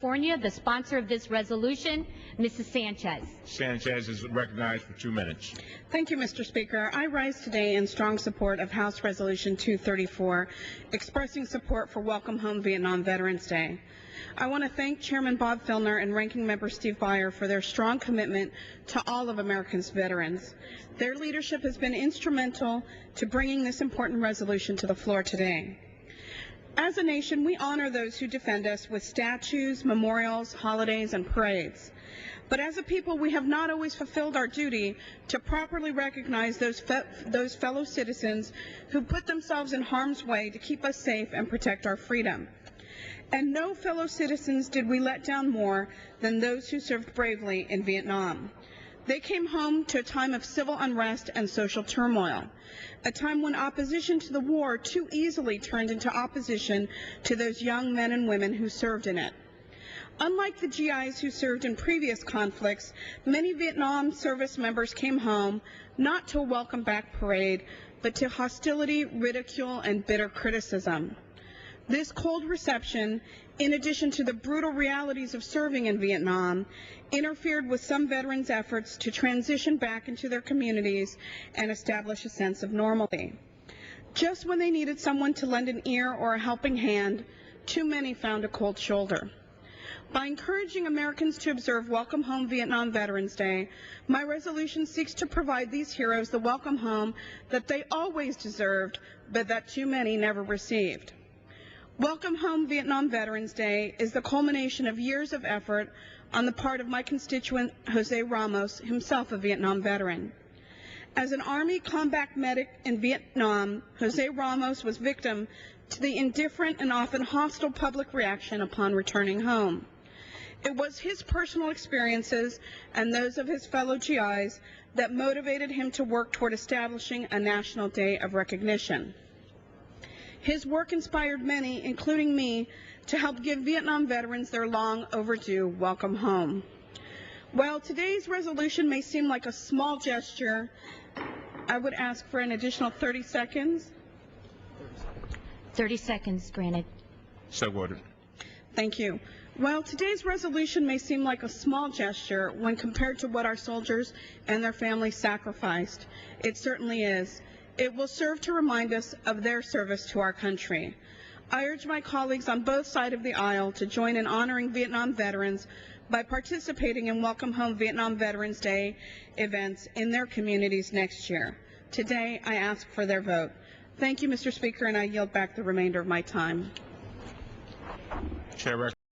California. The sponsor of this resolution, Mrs. Sanchez. Sanchez is recognized for 2 minutes. Thank you, Mr. Speaker. I rise today in strong support of House Resolution 234, expressing support for Welcome Home Vietnam Veterans Day. I want to thank Chairman Bob Filner and Ranking Member Steve Byer for their strong commitment to all of America's veterans. Their leadership has been instrumental to bringing this important resolution to the floor today. As a nation, we honor those who defend us with statues, memorials, holidays, and parades. But as a people, we have not always fulfilled our duty to properly recognize those fellow citizens who put themselves in harm's way to keep us safe and protect our freedom. And no fellow citizens did we let down more than those who served bravely in Vietnam. They came home to a time of civil unrest and social turmoil, a time when opposition to the war too easily turned into opposition to those young men and women who served in it. Unlike the GIs who served in previous conflicts, many Vietnam service members came home not to a welcome back parade, but to hostility, ridicule, and bitter criticism. This cold reception, in addition to the brutal realities of serving in Vietnam, interfered with some veterans' efforts to transition back into their communities and establish a sense of normalcy. Just when they needed someone to lend an ear or a helping hand, too many found a cold shoulder. By encouraging Americans to observe Welcome Home Vietnam Veterans Day, my resolution seeks to provide these heroes the welcome home that they always deserved, but that too many never received. Welcome Home Vietnam Veterans Day is the culmination of years of effort on the part of my constituent, Jose Ramos, himself a Vietnam veteran. As an Army combat medic in Vietnam, Jose Ramos was victim to the indifferent and often hostile public reaction upon returning home. It was his personal experiences and those of his fellow GIs that motivated him to work toward establishing a National Day of Recognition. His work inspired many, including me, to help give Vietnam veterans their long overdue welcome home. While today's resolution may seem like a small gesture, I would ask for an additional 30 seconds. 30 seconds granted. So ordered. Thank you. While today's resolution may seem like a small gesture when compared to what our soldiers and their families sacrificed, it certainly is. It will serve to remind us of their service to our country. I urge my colleagues on both sides of the aisle to join in honoring Vietnam veterans by participating in Welcome Home Vietnam Veterans Day events in their communities next year. Today, I ask for their vote. Thank you, Mr. Speaker, and I yield back the remainder of my time. Chair